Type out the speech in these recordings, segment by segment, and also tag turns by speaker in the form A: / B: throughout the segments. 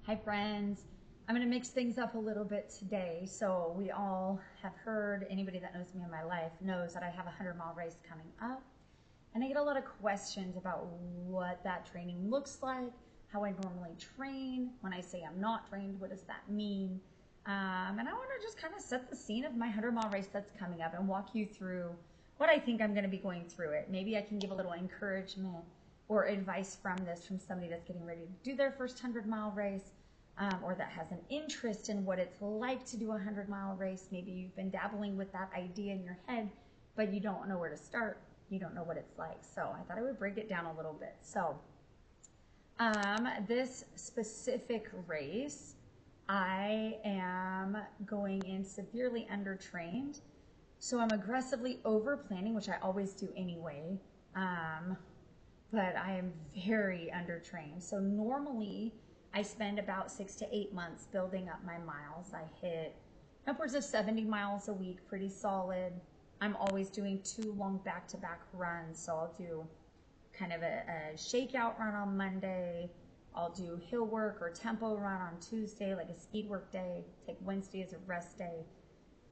A: Hi friends, I'm going to mix things up a little bit today. So we all have heard, anybody that knows me in my life knows that I have a 100-mile race coming up. And I get a lot of questions about what that training looks like, how I normally train. When I say I'm not trained, what does that mean? And I want to just kind of set the scene of my 100-mile race that's coming up and walk you through what I think I'm going to be going through it. Maybe I can give a little encouragement or advice from this from somebody that's getting ready to do their first 100-mile race, or that has an interest in what it's like to do a 100-mile race. Maybe you've been dabbling with that idea in your head, but you don't know where to start. You don't know what it's like. So I thought I would break it down a little bit. So this specific race, I am going in severely undertrained. So I'm aggressively over planning, which I always do anyway. But I am very undertrained. So normally I spend about 6 to 8 months building up my miles. I hit upwards of 70 miles a week, pretty solid. I'm always doing 2 long back-to-back runs. So I'll do kind of a shakeout run on Monday. I'll do hill work or tempo run on Tuesday, like a speed work day. Take Wednesday as a rest day.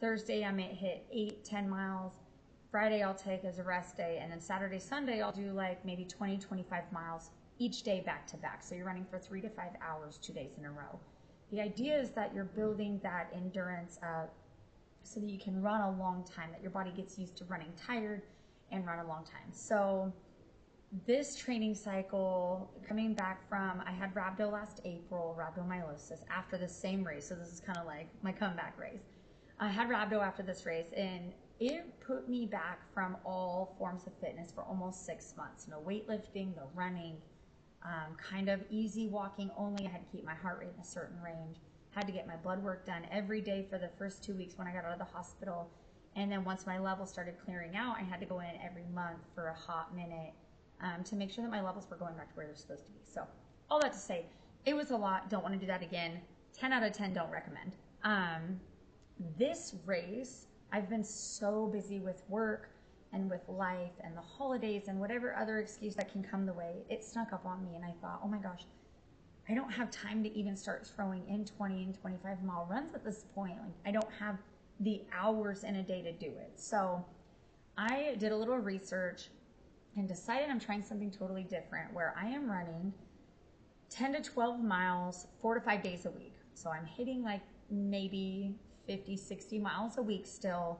A: Thursday I may hit 8, 10 miles. Friday I'll take as a rest day, and then Saturday, Sunday I'll do like maybe 20, 25 miles each day back to back. So you're running for 3 to 5 hours, 2 days in a row. The idea is that you're building that endurance up so that you can run a long time, that your body gets used to running tired and run a long time. So this training cycle, coming back from, I had rhabdo last April, rhabdomyolysis, after the same race. So this is kind of like my comeback race. I had rhabdo after this race, and it put me back from all forms of fitness for almost 6 months. No weightlifting, no running, kind of easy walking only. I had to keep my heart rate in a certain range. Had to get my blood work done every day for the first 2 weeks when I got out of the hospital. And then once my levels started clearing out, I had to go in every month for a hot minute to make sure that my levels were going back to where they're supposed to be. So all that to say, it was a lot. Don't want to do that again. 10 out of 10 don't recommend. This race, I've been so busy with work and with life and the holidays and whatever other excuse that can come the way, it snuck up on me, and I thought, oh my gosh, I don't have time to even start throwing in 20 and 25 mile runs at this point. Like, I don't have the hours in a day to do it. So I did a little research and decided I'm trying something totally different, where I am running 10 to 12 miles 4 to 5 days a week. So I'm hitting like maybe 50, 60 miles a week still,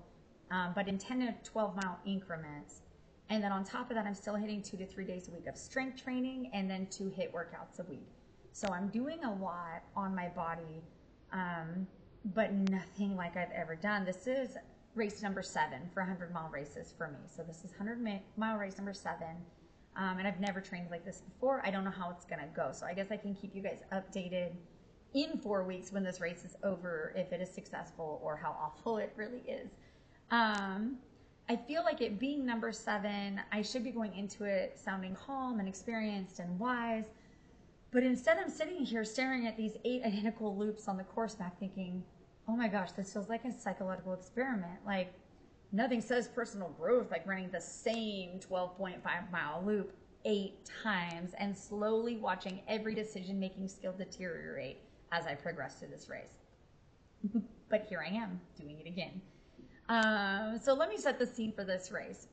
A: but in 10 to 12 mile increments. And then on top of that, I'm still hitting 2 to 3 days a week of strength training and then 2 HIIT workouts a week. So I'm doing a lot on my body, but nothing like I've ever done. This is race number 7 for 100-mile races for me. So this is 100-mile race number 7. And I've never trained like this before. I don't know how it's gonna go. So I guess I can keep you guys updated in 4 weeks when this race is over, if it is successful or how awful it really is. I feel like it being number 7, I should be going into it sounding calm and experienced and wise, but instead I'm sitting here staring at these 8 identical loops on the course map thinking, oh my gosh, this feels like a psychological experiment. Like, nothing says personal growth like running the same 12.5 mile loop 8 times and slowly watching every decision-making skill deteriorate as I progress through this race. But here I am doing it again. So let me set the scene for this race.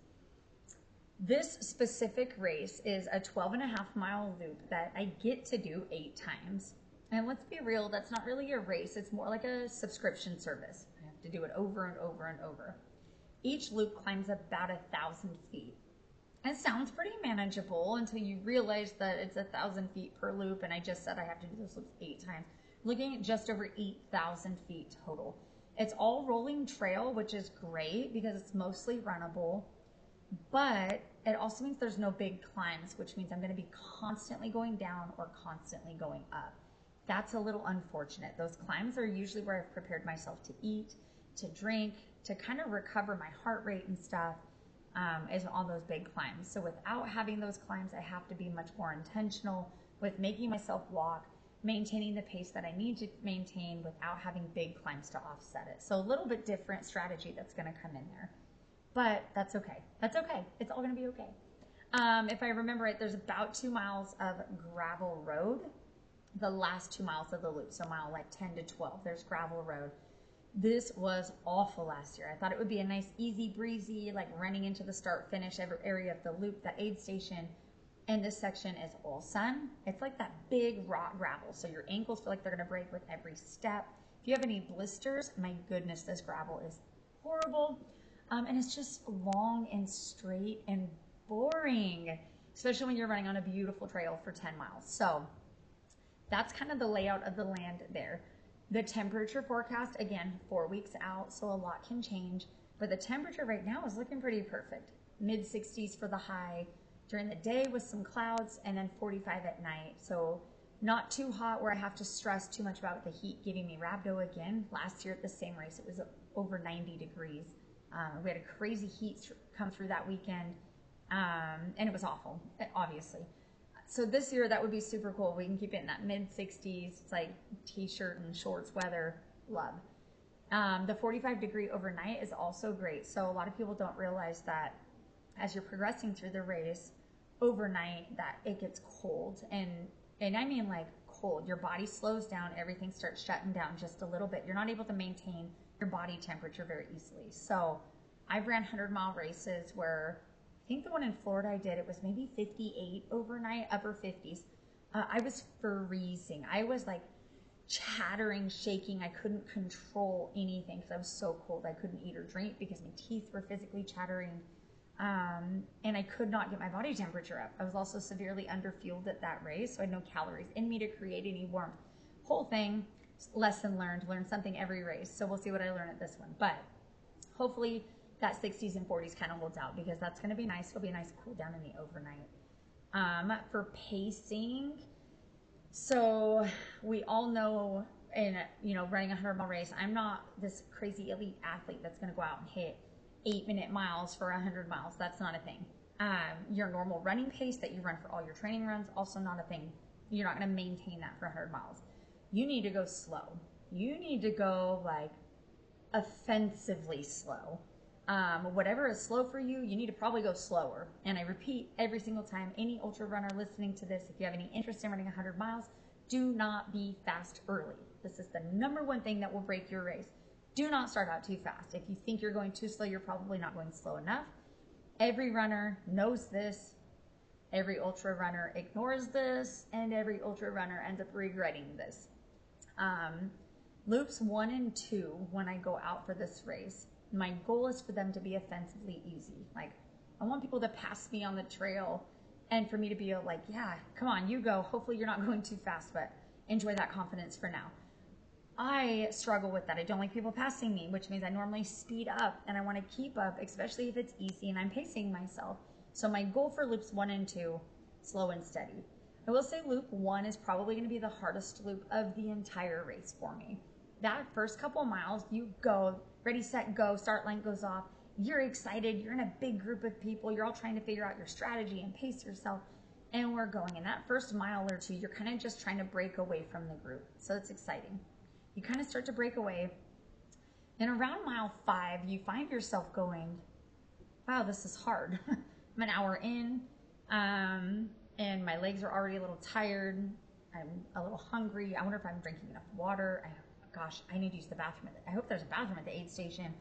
A: This specific race is a 12.5-mile loop that I get to do 8 times. And let's be real, that's not really a race. It's more like a subscription service. I have to do it over and over and over. Each loop climbs about 1,000 feet. It sounds pretty manageable until you realize that it's 1,000 feet per loop, and I just said I have to do this loop 8 times. Looking at just over 8,000 feet total. It's all rolling trail, which is great because it's mostly runnable, but it also means there's no big climbs, which means I'm going to be constantly going down or constantly going up. That's a little unfortunate. Those climbs are usually where I've prepared myself to eat, to drink, to kind of recover my heart rate and stuff, is on those big climbs. So without having those climbs, I have to be much more intentional with making myself walk, maintaining the pace that I need to maintain without having big climbs to offset it. So a little bit different strategy that's going to come in there, but that's okay. That's okay. It's all going to be okay. If I remember right, there's about 2 miles of gravel road the last 2 miles of the loop. So mile like 10 to 12, there's gravel road. This was awful last year. I thought it would be a nice, easy breezy, like running into the start finish area of the loop, the aid station. And this section is all sun. It's like that big raw gravel. So your ankles feel like they're going to break with every step. If you have any blisters, my goodness, this gravel is horrible. And it's just long and straight and boring, especially when you're running on a beautiful trail for 10 miles. So that's kind of the layout of the land there. The temperature forecast, again, 4 weeks out, so a lot can change. But the temperature right now is looking pretty perfect. Mid 60s for the high during the day with some clouds, and then 45 at night. So not too hot where I have to stress too much about the heat giving me rhabdo again. Last year at the same race, it was over 90 degrees. We had a crazy heat come through that weekend, and it was awful, obviously. So this year, that would be super cool. We can keep it in that mid 60s. It's like t-shirt and shorts weather. Love. The 45 degree overnight is also great. So a lot of people don't realize that as you're progressing through the race, overnight that it gets cold. And I mean like cold. Your body slows down. Everything starts shutting down just a little bit. You're not able to maintain your body temperature very easily. So I've ran 100-mile races where I think the one in Florida I did, it was maybe 58 overnight, upper 50s. I was freezing. I was like chattering, shaking. I couldn't control anything because I was so cold. I couldn't eat or drink because my teeth were physically chattering. And I could not get my body temperature up. I was also severely underfueled at that race, so I had no calories in me to create any warmth. Whole thing, lesson learned, learn something every race. So we'll see what I learn at this one. But hopefully that 60s and 40s kind of holds out because that's going to be nice. It'll be a nice cool down in the overnight. For pacing, so we all know in, running a 100-mile race, I'm not this crazy elite athlete that's going to go out and hit 8-minute miles for 100 miles. That's not a thing. Your normal running pace that you run for all your training runs, also not a thing. You're not going to maintain that for 100 miles. You need to go slow. You need to go like offensively slow. Whatever is slow for you, you need to probably go slower. And I repeat every single time, any ultra runner listening to this, if you have any interest in running 100 miles, do not be fast early. This is the number one thing that will break your race. Do not start out too fast. If you think you're going too slow, you're probably not going slow enough. Every runner knows this. Every ultra runner ignores this, and every ultra runner ends up regretting this. Loops 1 and 2, when I go out for this race, my goal is for them to be offensively easy. Like, I want people to pass me on the trail and for me to be like, yeah, come on, you go. Hopefully you're not going too fast, but enjoy that confidence for now. I struggle with that. I don't like people passing me, which means I normally speed up and I want to keep up, especially if it's easy and I'm pacing myself. So my goal for loops 1 and 2, slow and steady. I will say loop 1 is probably going to be the hardest loop of the entire race for me. That first couple miles, you go, ready, set, go, start line goes off. You're excited. You're in a big group of people. You're all trying to figure out your strategy and pace yourself. And we're going. In that first mile or two, you're kind of just trying to break away from the group. So it's exciting. You kind of start to break away. Then around mile 5, you find yourself going, wow, this is hard. I'm an hour in, and my legs are already a little tired. I'm a little hungry. I wonder if I'm drinking enough water. Gosh, I need to use the bathroom. I hope there's a bathroom at the aid station.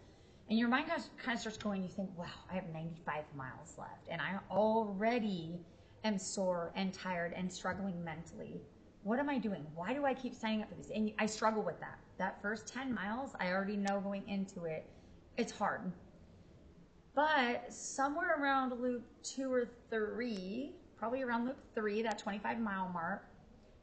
A: And your mind kind of starts going, you think, wow, I have 95 miles left. And I already am sore and tired and struggling mentally. What am I doing? Why do I keep signing up for this? And I struggle with that. That first 10 miles, I already know going into it, it's hard. But somewhere around loop 2 or 3, probably around loop 3, that 25-mile mark,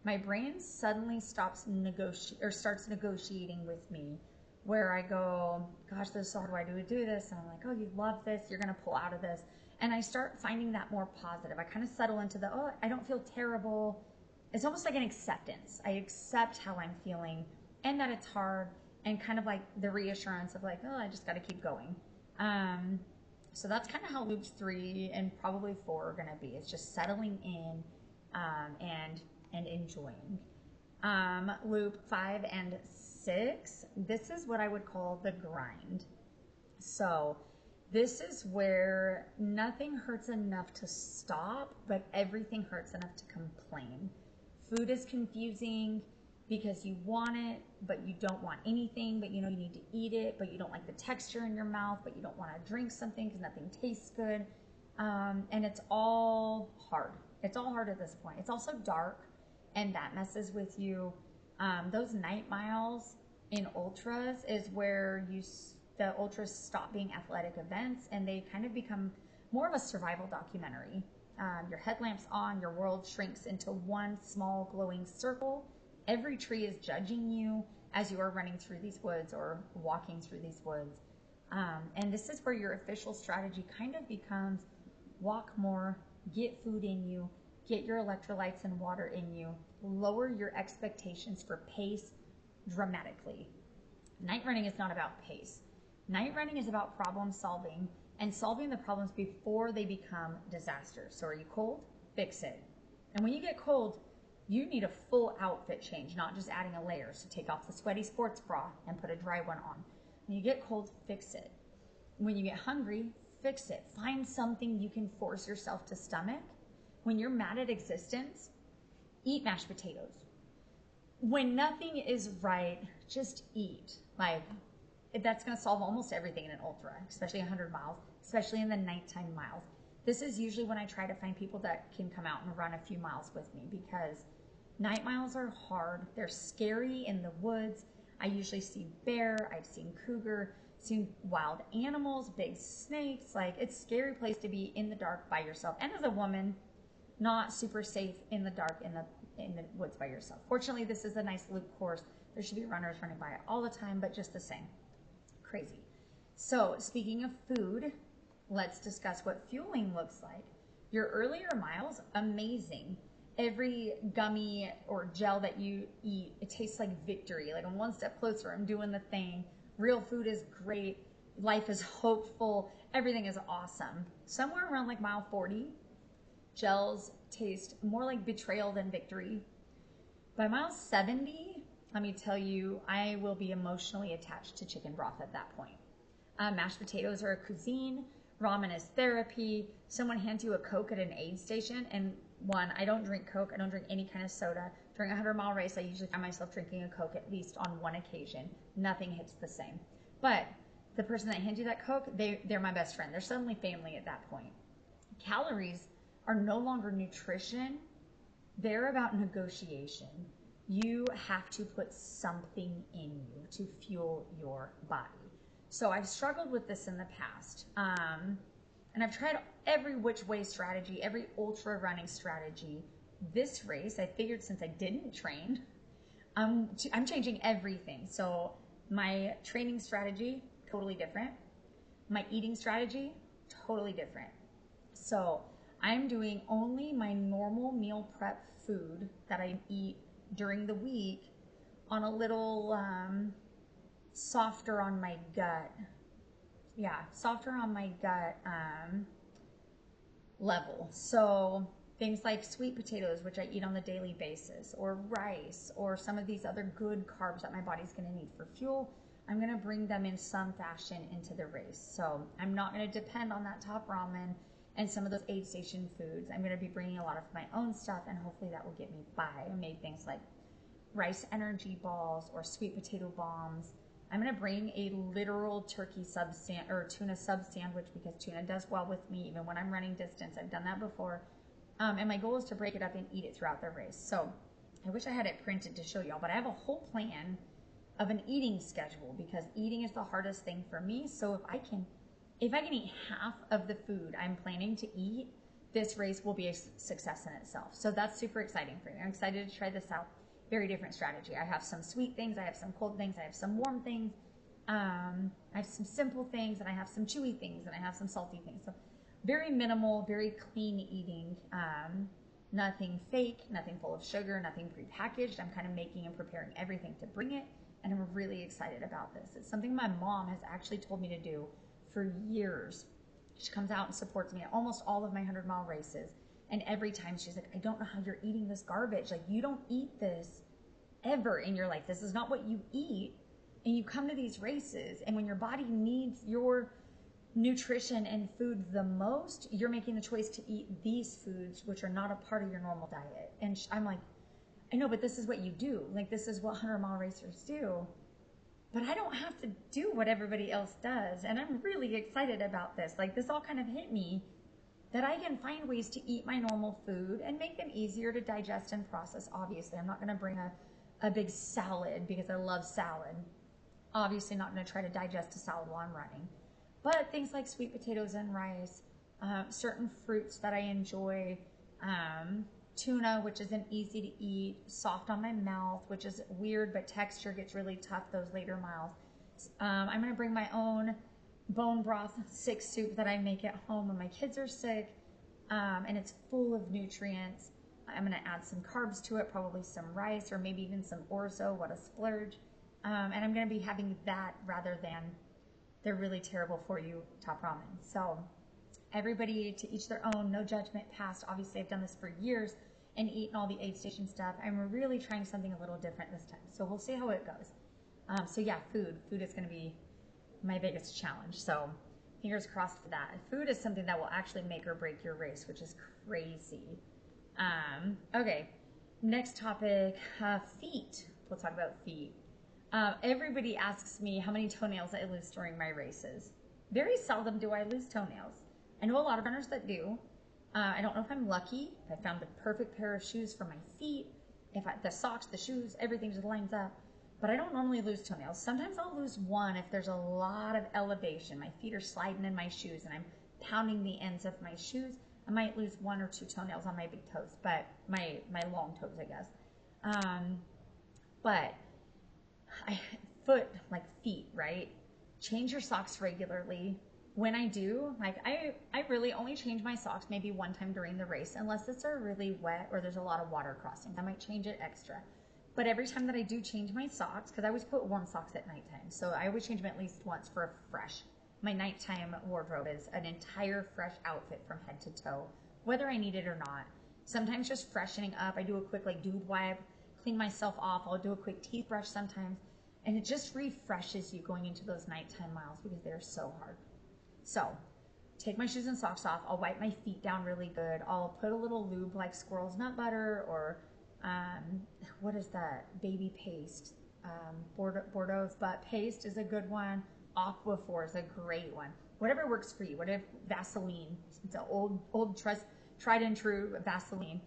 A: my brain suddenly starts negotiating with me, where I go, gosh, this is so hard. Why do we do this? And I'm like, oh, you love this. You're going to pull out of this. And I start finding that more positive. I kind of settle into the, oh, I don't feel terrible. It's almost like an acceptance. I accept how I'm feeling and that it's hard, and kind of like the reassurance of like, oh, I just got to keep going. So that's kind of how loops 3 and probably 4 are going to be. It's just settling in and enjoying. Loop 5 and 6, this is what I would call the grind. So this is where nothing hurts enough to stop, but everything hurts enough to complain. Food is confusing because you want it, but you don't want anything, but you know you need to eat it, but you don't like the texture in your mouth, but you don't want to drink something because nothing tastes good. And it's all hard. It's all hard at this point. It's also dark, and that messes with you. Those night miles in ultras is where the ultras stop being athletic events, and they kind of become more of a survival documentary. Your headlamp's on, your world shrinks into one small glowing circle. Every tree is judging you as you are running through these woods or walking through these woods. And this is where your official strategy kind of becomes walk more, get food in you, get your electrolytes and water in you, lower your expectations for pace dramatically. Night running is not about pace. Night running is about problem solving and solving the problems before they become disasters. So are you cold? Fix it. And when you get cold, you need a full outfit change, not just adding a layer. So take off the sweaty sports bra and put a dry one on. When you get cold, fix it. When you get hungry, fix it. Find something you can force yourself to stomach. When you're mad at existence, eat mashed potatoes. When nothing is right, just eat. Like, that's going to solve almost everything in an ultra, especially 100 miles, especially in the nighttime miles. This is usually when I try to find people that can come out and run a few miles with me, because night miles are hard. They're scary in the woods. I usually see bear, I've seen cougar, seen wild animals, big snakes. Like, it's a scary place to be in the dark by yourself. And as a woman, not super safe in the dark in the woods by yourself. Fortunately, this is a nice loop course. There should be runners running by it all the time, but just the same. Crazy. So speaking of food, let's discuss what fueling looks like. Your earlier miles, amazing. Every gummy or gel that you eat, it tastes like victory. Like, I'm one step closer, I'm doing the thing. Real food is great. Life is hopeful. Everything is awesome. Somewhere around like mile 40, gels taste more like betrayal than victory. By mile 70, let me tell you, I will be emotionally attached to chicken broth at that point. Mashed potatoes are a cuisine. Ramen is therapy. Someone hands you a Coke at an aid station, and I don't drink Coke. I don't drink any kind of soda. During a 100-mile race, I usually find myself drinking a Coke at least on one occasion. Nothing hits the same. But the person that hands you that Coke, they're my best friend. They're suddenly family at that point. Calories are no longer nutrition. They're about negotiation. You have to put something in you to fuel your body. So I've struggled with this in the past. And I've tried every which way strategy, every ultra running strategy. This race, I figured since I didn't train, I'm changing everything. So my training strategy, totally different. My eating strategy, totally different. So I'm doing only my normal meal prep food that I eat during the week on a little softer on my gut. Yeah, softer on my gut level. So things like sweet potatoes, which I eat on the daily basis, or rice, or some of these other good carbs that my body's going to need for fuel, I'm going to bring them in some fashion into the race. So I'm not going to depend on that top ramen and some of those aid station foods. I'm going to be bringing a lot of my own stuff, and hopefully that will get me by. I made things like rice energy balls or sweet potato bombs. I'm going to bring a literal turkey or tuna sub sandwich, because tuna does well with me even when I'm running distance. I've done that before. And my goal is to break it up and eat it throughout the race. So I wish I had it printed to show y'all, but I have a whole plan of an eating schedule, because eating is the hardest thing for me. So if I can eat half of the food I'm planning to eat, this race will be a success in itself. So that's super exciting for me. I'm excited to try this out. Very different strategy. I have some sweet things, I have some cold things, I have some warm things, I have some simple things, and I have some chewy things, and I have some salty things. So very minimal, very clean eating. Nothing fake, nothing full of sugar, nothing prepackaged. I'm kind of making and preparing everything to bring it, and I'm really excited about this. It's something my mom has actually told me to do for years. She comes out and supports me at almost all of my 100-mile races. And every time she's like, I don't know how you're eating this garbage. Like, you don't eat this ever in your life. This is not what you eat. And you come to these races, and when your body needs your nutrition and food the most, you're making the choice to eat these foods, which are not a part of your normal diet. And I'm like, I know, but this is what you do. Like, this is what 100-mile racers do. But I don't have to do what everybody else does. And I'm really excited about this. Like, this all kind of hit me that I can find ways to eat my normal food and make them easier to digest and process. Obviously, I'm not going to bring a big salad because I love salad. Obviously not going to try to digest a salad while I'm running. But things like sweet potatoes and rice, certain fruits that I enjoy, tuna, which isn't easy to eat, soft on my mouth, which is weird, but texture gets really tough those later miles. I'm going to bring my own bone broth sick soup that I make at home when my kids are sick, and it's full of nutrients. I'm going to add some carbs to it, probably some rice or maybe even some orzo, what a splurge. And I'm going to be having that rather than the really terrible for you top ramen. So everybody to each their own, no judgment passed. Obviously, I've done this for years and eaten all the aid station stuff. I'm really trying something a little different this time. So we'll see how it goes. So yeah, food is going to be my biggest challenge. So fingers crossed for that. Food is something that will actually make or break your race, which is crazy. Okay, next topic, feet. We'll talk about feet. Everybody asks me how many toenails I lose during my races. Very seldom do I lose toenails. I know a lot of runners that do. I don't know if I'm lucky. If I found the perfect pair of shoes for my feet, the socks, the shoes, everything just lines up. But I don't normally lose toenails. Sometimes I'll lose one if there's a lot of elevation. My feet are sliding in my shoes and I'm pounding the ends of my shoes. I might lose 1 or 2 toenails on my big toes, but my long toes, I guess. But feet, right? Change your socks regularly. When I do, like I really only change my socks maybe one time during the race, unless it's really wet or there's a lot of water crossings. I might change it extra. But every time that I do change my socks, because I always put warm socks at nighttime, so I always change them at least once for a fresh. My nighttime wardrobe is an entire fresh outfit from head to toe, whether I need it or not. Sometimes just freshening up. I do a quick dude wipe, clean myself off. I'll do a quick teeth brush sometimes. And it just refreshes you going into those nighttime miles because they're so hard. So take my shoes and socks off. I'll wipe my feet down really good. I'll put a little lube like squirrel's nut butter or what is that? Baby paste. Bordeaux's butt paste is a good one. Aquaphor is a great one. Whatever works for you. Whatever, Vaseline. It's an old tried and true Vaseline.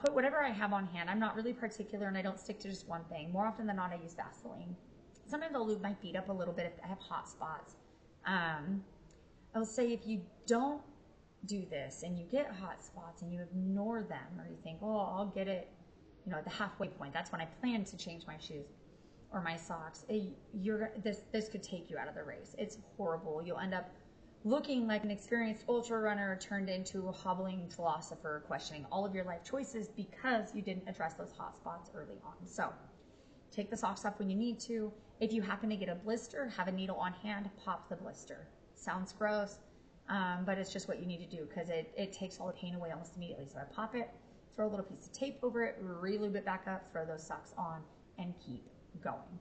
A: Put whatever I have on hand. I'm not really particular and I don't stick to just one thing. More often than not, I use Vaseline. Sometimes I'll lube my feet up a little bit if I have hot spots. I'll say if you don't do this and you get hot spots and you ignore them or you think, oh, I'll get it, at the halfway point. That's when I plan to change my shoes or my socks. This could take you out of the race. It's horrible. You'll end up looking like an experienced ultra runner turned into a hobbling philosopher, questioning all of your life choices because you didn't address those hot spots early on. So take the socks off when you need to. If you happen to get a blister, have a needle on hand, pop the blister. Sounds gross, but it's just what you need to do because it takes all the pain away almost immediately. So I pop it, throw a little piece of tape over it, re-lube it back up, throw those socks on, and keep going.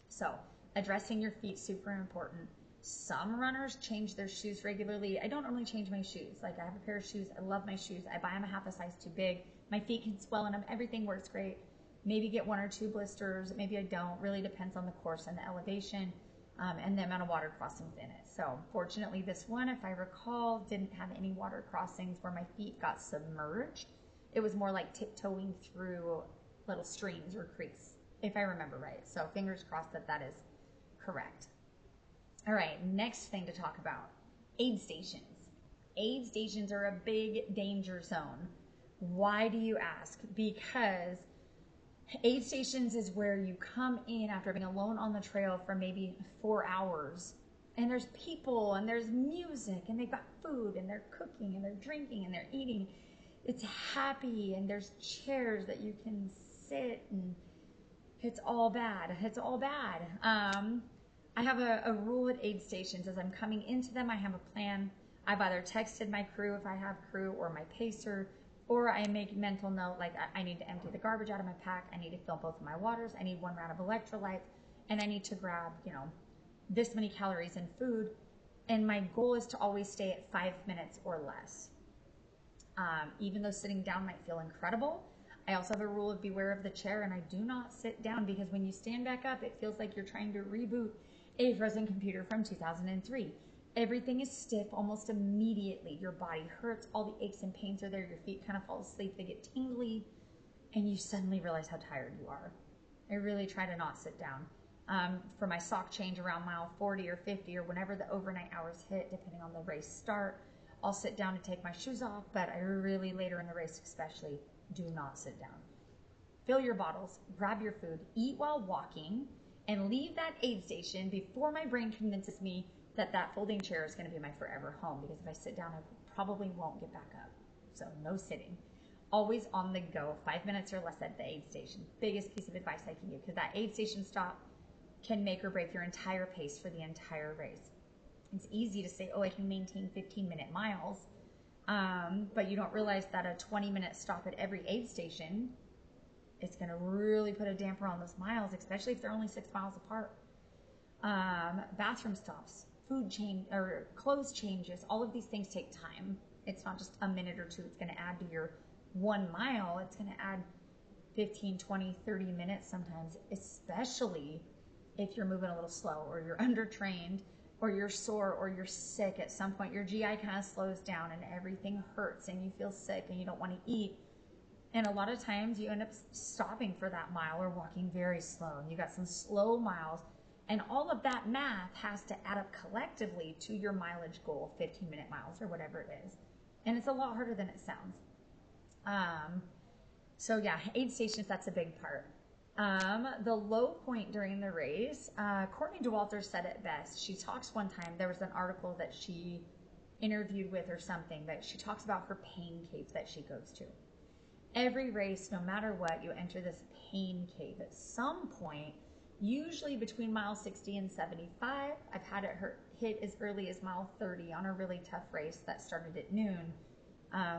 A: So addressing your feet, super important. Some runners change their shoes regularly. I don't normally change my shoes. Like I have a pair of shoes. I love my shoes. I buy them a half a size too big. My feet can swell in them. Everything works great. Maybe get 1 or 2 blisters. Maybe I don't. Really depends on the course and the elevation and the amount of water crossings in it. So fortunately this one, if I recall, didn't have any water crossings where my feet got submerged. It was more like tiptoeing through little streams or creeks, if I remember right. So fingers crossed that is correct. All right, next thing to talk about, aid stations. Aid stations are a big danger zone. Why do you ask? Because aid stations is where you come in after being alone on the trail for maybe 4 hours, and there's people, and there's music, and they've got food, and they're cooking, and they're drinking, and they're eating. It's happy, and there's chairs that you can sit, and it's all bad. It's all bad. I have a rule at aid stations. As I'm coming into them, I have a plan. I've either texted my crew if I have crew or my pacer, or I make mental note like I need to empty the garbage out of my pack. I need to fill both of my waters. I need 1 round of electrolytes, and I need to grab, this many calories in food. And my goal is to always stay at 5 minutes or less. Even though sitting down might feel incredible, I also have a rule of beware of the chair, and I do not sit down, because when you stand back up, it feels like you're trying to reboot a frozen computer from 2003. Everything is stiff almost immediately. Your body hurts. All the aches and pains are there. Your feet kind of fall asleep. They get tingly, and you suddenly realize how tired you are. I really try to not sit down. For my sock change around mile 40 or 50 or whenever the overnight hours hit, depending on the race start, I'll sit down and take my shoes off, but I really, later in the race especially, do not sit down. Fill your bottles, grab your food, eat while walking, and leave that aid station before my brain convinces me that that folding chair is going to be my forever home, because if I sit down, I probably won't get back up. So no sitting. Always on the go, 5 minutes or less at the aid station. Biggest piece of advice I can give, because that aid station stop can make or break your entire pace for the entire race. It's easy to say, oh, I can maintain 15-minute miles, but you don't realize that a 20-minute stop at every aid station is going to really put a damper on those miles, especially if they're only 6 miles apart. Bathroom stops, food change, or clothes changes, all of these things take time. It's not just a minute or two. It's going to add to your 1 mile. It's going to add 15, 20, 30 minutes sometimes, especially if you're moving a little slow, or you're undertrained, or you're sore, or you're sick. At some point your GI kind of slows down and everything hurts and you feel sick and you don't want to eat. And a lot of times you end up stopping for that mile or walking very slow, and you got some slow miles, and all of that math has to add up collectively to your mileage goal, 15-minute miles or whatever it is. And it's a lot harder than it sounds. So yeah, aid stations, that's a big part. The low point during the race, Courtney Dauwalter said it best. She talks one time, there was an article that she interviewed with or something, that she talks about her pain cave that she goes to. Every race, no matter what, you enter this pain cave at some point, usually between mile 60 and 75. I've had it hit as early as mile 30 on a really tough race that started at noon,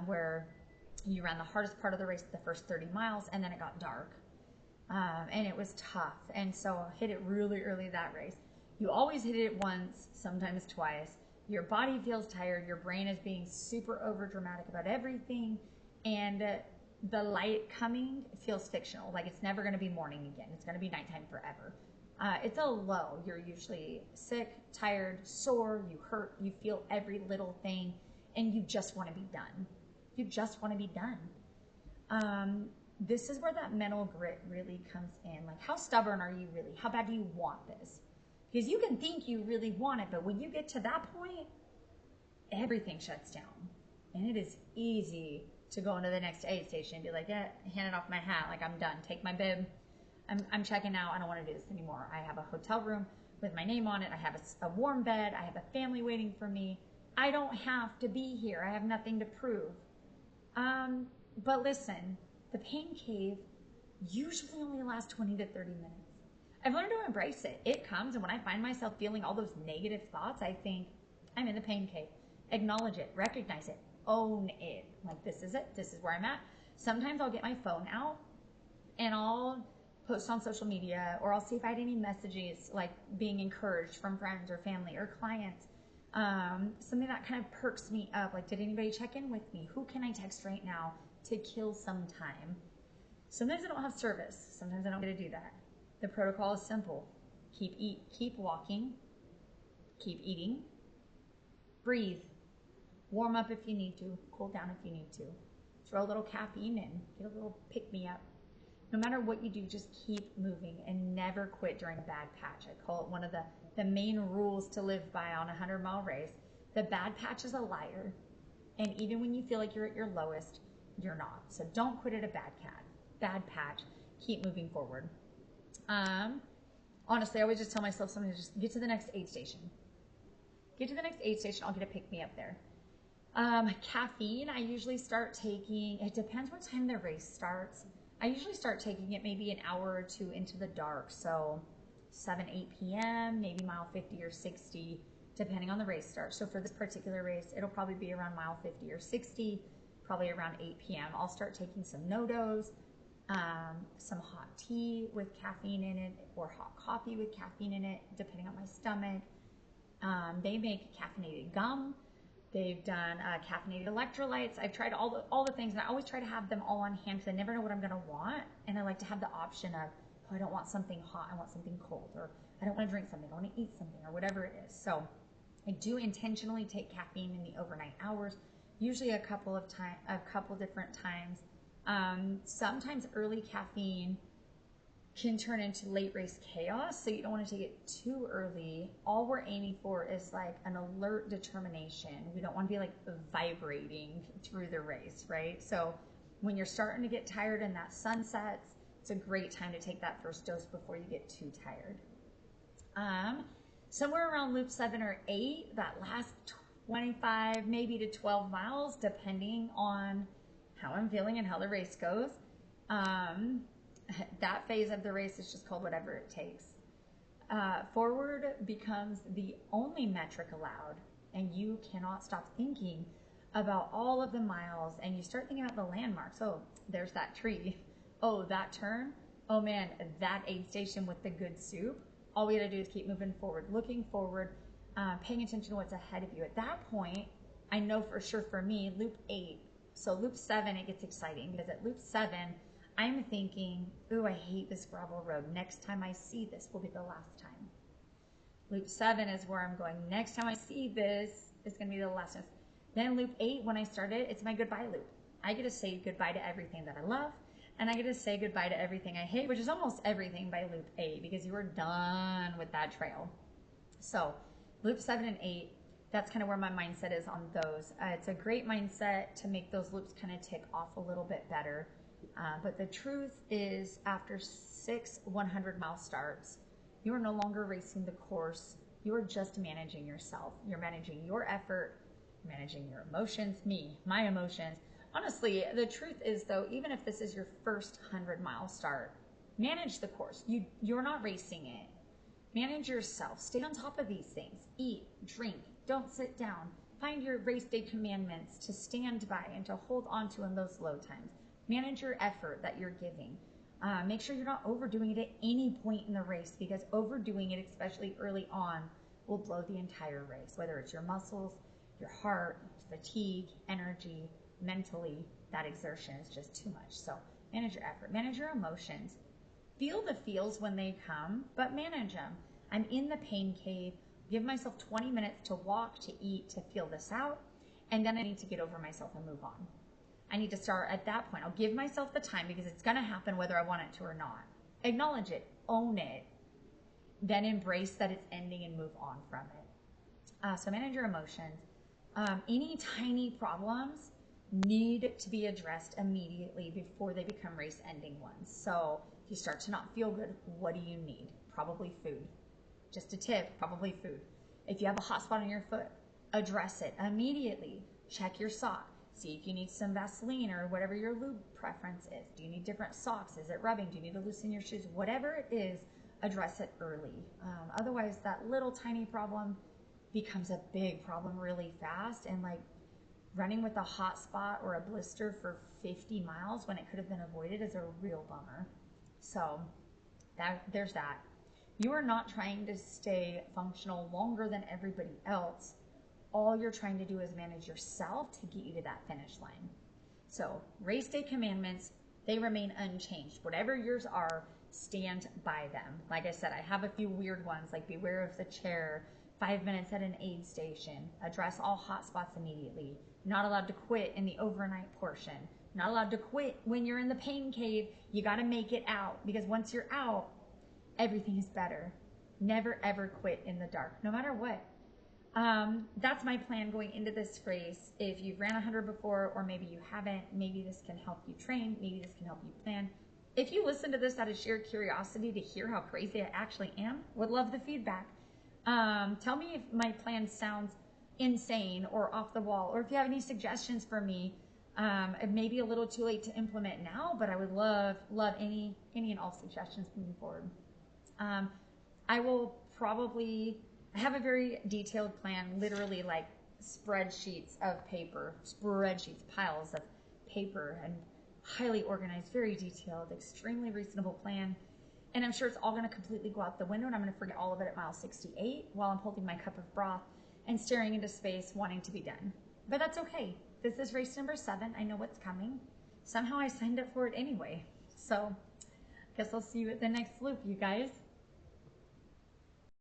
A: where you ran the hardest part of the race, the first 30 miles, and then it got dark. And it was tough, and so I hit it really early that race. You always hit it once, sometimes twice. Your body feels tired, your brain is being super over dramatic about everything, and the light coming feels fictional, like it's never going to be morning again. It's going to be nighttime forever. It's a low. You're usually sick, tired, sore, you hurt, you feel every little thing, and you just want to be done. You just want to be done. This is where that mental grit really comes in. Like, how stubborn are you really? How bad do you want this? Because you can think you really want it, but when you get to that point, everything shuts down. And it is easy to go into the next aid station and be like, yeah, hand it off my hat. Like, I'm done. Take my bib. I'm checking out. I don't want to do this anymore. I have a hotel room with my name on it. I have a warm bed. I have a family waiting for me. I don't have to be here. I have nothing to prove. But listen, the pain cave usually only lasts 20 to 30 minutes. I've learned to embrace it. It comes, and when I find myself feeling all those negative thoughts, I think, I'm in the pain cave. Acknowledge it, recognize it, own it. Like, this is it, this is where I'm at. Sometimes I'll get my phone out and I'll post on social media, or I'll see if I had any messages like being encouraged from friends or family or clients. Something that kind of perks me up, like, did anybody check in with me? Who can I text right now to kill some time? Sometimes I don't have service. Sometimes I don't get to do that. The protocol is simple. Keep walking, keep eating, breathe, warm up if you need to, cool down if you need to, throw a little caffeine in, get a little pick-me-up. No matter what you do, just keep moving and never quit during a bad patch. I call it one of the main rules to live by on a 100-mile race. The bad patch is a liar. And even when you feel like you're at your lowest, you're not. So don't quit at a bad patch. Keep moving forward. Honestly, I always just tell myself something to just get to the next aid station. Get to the next aid station, I'll get a pick-me-up there. Caffeine, I usually start taking, it depends what time the race starts. I usually start taking it maybe an hour or two into the dark. So 7, 8 p.m., maybe mile 50 or 60, depending on the race start. So for this particular race, it'll probably be around mile 50 or 60, probably around 8 p.m. I'll start taking some no-dos, some hot tea with caffeine in it, or hot coffee with caffeine in it, depending on my stomach. They make caffeinated gum. They've done caffeinated electrolytes. I've tried all the things, and I always try to have them all on hand because I never know what I'm going to want. And I like to have the option of, oh, I don't want something hot, I want something cold, or I don't want to drink something, I want to eat something, or whatever it is. So I do intentionally take caffeine in the overnight hours, usually a couple different times. Sometimes early caffeine can turn into late race chaos, so you don't want to take it too early. All we're aiming for is like an alert determination. We don't want to be like vibrating through the race, right? So when you're starting to get tired and that sun sets, it's a great time to take that first dose before you get too tired. Somewhere around loop 7 or 8, that last 25 maybe to 12 miles, depending on how I'm feeling and how the race goes. That phase of the race is just called whatever it takes. Forward becomes the only metric allowed, and you cannot stop thinking about all of the miles, and you start thinking about the landmarks. Oh, there's that tree. Oh, that turn. Oh man, that aid station with the good soup. All we gotta do is keep moving forward, looking forward, paying attention to what's ahead of you. At that point, I know for sure for me, loop 8. So loop 7, it gets exciting because at loop 7, I'm thinking, ooh, I hate this gravel road. Next time I see this will be the last time. Loop 7 is where I'm going. Next time I see this, it's going to be the last time. Then loop 8, when I started, it's my goodbye loop. I get to say goodbye to everything that I love, and I get to say goodbye to everything I hate, which is almost everything by loop 8 because you are done with that trail. So loop 7 and 8, that's kind of where my mindset is on those. It's a great mindset to make those loops kind of tick off a little bit better. But the truth is, after 6 100-mile starts, you are no longer racing the course. You are just managing yourself. You're managing your effort, managing your emotions, my emotions. Honestly, the truth is, though, even if this is your first 100-mile start, manage the course. You're not racing it. Manage yourself. Stay on top of these things. Eat, drink, don't sit down. Find your race day commandments to stand by and to hold on to in those low times. Manage your effort that you're giving. Make sure you're not overdoing it at any point in the race, because overdoing it, especially early on, will blow the entire race, whether it's your muscles, your heart, fatigue, energy, mentally. That exertion is just too much. So manage your effort, manage your emotions. Feel the feels when they come, but manage them. I'm in the pain cave. Give myself 20 minutes to walk, to eat, to feel this out, and then I need to get over myself and move on. I need to start at that point. I'll give myself the time because it's going to happen whether I want it to or not. Acknowledge it, own it, then embrace that it's ending and move on from it. So manage your emotions. Any tiny problems need to be addressed immediately before they become race-ending ones. So if you start to not feel good, what do you need? Probably food. Just a tip, probably food. If you have a hot spot on your foot, address it immediately. Check your sock. See if you need some Vaseline or whatever your lube preference is. Do you need different socks? Is it rubbing? Do you need to loosen your shoes? Whatever it is, address it early. Otherwise, that little tiny problem becomes a big problem really fast. And like running with a hot spot or a blister for 50 miles when it could have been avoided is a real bummer. So there's that. You are not trying to stay functional longer than everybody else. All you're trying to do is manage yourself to get you to that finish line. So race day commandments, they remain unchanged. Whatever yours are, stand by them. Like I said, I have a few weird ones, like beware of the chair, 5 minutes at an aid station, address all hot spots immediately, not allowed to quit in the overnight portion, not allowed to quit when you're in the pain cave. You got to make it out, because once you're out, everything is better. Never ever quit in the dark, no matter what. That's my plan going into this race. If you've ran 100 before, or maybe you haven't, maybe this can help you train, maybe this can help you plan. If you listen to this out of sheer curiosity to hear how crazy I actually am, would love the feedback. Tell me if my plan sounds insane or off the wall, or if you have any suggestions for me. It may be a little too late to implement now, but I would love any and all suggestions moving forward. I have a very detailed plan, literally like spreadsheets, piles of paper, and highly organized, very detailed, extremely reasonable plan. And I'm sure it's all going to completely go out the window, and I'm going to forget all of it at mile 68 while I'm holding my cup of broth and staring into space, wanting to be done. But that's okay. This is race number 7. I know what's coming. Somehow I signed up for it anyway. So guess I'll see you at the next loop, you guys.